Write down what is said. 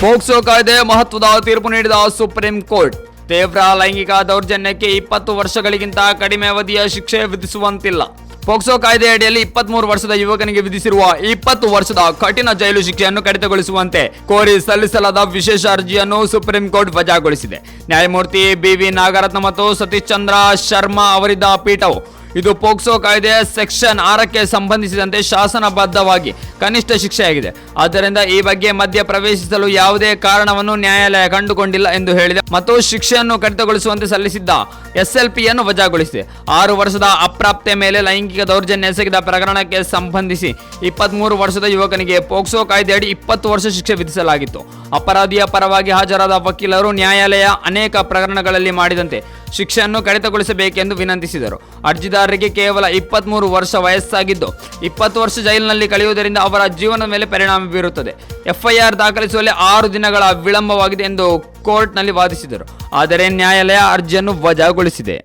POCSO ಕಾಯ್ದೆ ಮಹತ್ವದ ತೀರ್ಪು ನೀಡಿದ ಸುಪ್ರೀಂ ಕೋರ್ಟ್. ತೀವ್ರ ಲೈಂಗಿಕ ದೌರ್ಜನ್ಯಕ್ಕೆ 20 ವರ್ಷಗಳಿಗಿಂತ ಕಡಿಮೆ ಅವಧಿಯ ಶಿಕ್ಷೆ ವಿಧಿಸುವಂತಿಲ್ಲ. ಪೋಕ್ಸೋ ಕಾಯ್ದೆ ಅಡಿಯಲ್ಲಿ 23 ವರ್ಷದ ಯುವಕನಿಗೆ ವಿಧಿಸಿರುವ 20 ವರ್ಷದ ಕಠಿಣ ಜೈಲು ಶಿಕ್ಷೆಯನ್ನು ಕಡಿತಗೊಳಿಸುವಂತೆ ಕೋರಿ ಸಲ್ಲಿಸಲಾದ ವಿಶೇಷ ಅರ್ಜಿಯನ್ನು ಸುಪ್ರೀಂ ಕೋರ್ಟ್ ವಜಾಗೊಳಿಸಿದೆ. ನ್ಯಾಯಮೂರ್ತಿ BV ನಾಗರತ್ನ ಮತ್ತು ಸತೀಶ್ ಚಂದ್ರ ಶರ್ಮಾ ಅವರಿದ್ದ ಪೀಠವು ಇದು ಪೋಕ್ಸೋ ಕಾಯ್ದೆ ಸೆಕ್ಷನ್ 6ಕ್ಕೆ ಸಂಬಂಧಿಸಿದಂತೆ ಶಾಸನಬದ್ಧವಾಗಿ ಕನಿಷ್ಠ ಶಿಕ್ಷೆಯಾಗಿದೆ. ಆದ್ದರಿಂದ ಈ ಬಗ್ಗೆ ಮಧ್ಯ ಪ್ರವೇಶಿಸಲು ಯಾವುದೇ ಕಾರಣವನ್ನು ನ್ಯಾಯಾಲಯ ಕಂಡುಕೊಂಡಿಲ್ಲ ಎಂದು ಹೇಳಿದೆ ಮತ್ತು ಶಿಕ್ಷೆಯನ್ನು ಕಡಿತಗೊಳಿಸುವಂತೆ ಸಲ್ಲಿಸಿದ್ದ SLPಯನ್ನು ವಜಾಗೊಳಿಸಿದೆ. 6 ವರ್ಷದ ಅಪ್ರಾಪ್ತೆ ಮೇಲೆ ಲೈಂಗಿಕ ದೌರ್ಜನ್ಯ ಎಸಗಿದ ಪ್ರಕರಣಕ್ಕೆ ಸಂಬಂಧಿಸಿ 23 ವರ್ಷದ ಯುವಕನಿಗೆ ಪೋಕ್ಸೋ ಕಾಯ್ದೆಯಡಿ 20 ವರ್ಷ ಶಿಕ್ಷೆ ವಿಧಿಸಲಾಗಿತ್ತು. ಅಪರಾಧಿಯ ಪರವಾಗಿ ಹಾಜರಾದ ವಕೀಲರು ನ್ಯಾಯಾಲಯ ಅನೇಕ ಪ್ರಕರಣಗಳಲ್ಲಿ ಮಾಡಿದಂತೆ ಶಿಕ್ಷೆಯನ್ನು ಕಡಿತಗೊಳಿಸಬೇಕೆಂದು ವಿನಂತಿಸಿದರು. ಅರ್ಜಿದಾರರಿಗೆ ಕೇವಲ 23 ವರ್ಷ ವಯಸ್ಸಾಗಿದ್ದು 20 ವರ್ಷ ಜೈಲಿನಲ್ಲಿ ಕಳೆಯುವುದರಿಂದ ಅವರ ಜೀವನದ ಮೇಲೆ ಪರಿಣಾಮ ಬೀರುತ್ತದೆ. FIR ದಾಖಲಿಸುವಲ್ಲಿ 6 ದಿನಗಳ ವಿಳಂಬವಾಗಿದೆ ಎಂದು ಕೋರ್ಟ್ನಲ್ಲಿ ವಾದಿಸಿದರು. ಆದರೆ ನ್ಯಾಯಾಲಯ ಅರ್ಜಿಯನ್ನು ವಜಾಗೊಳಿಸಿದೆ.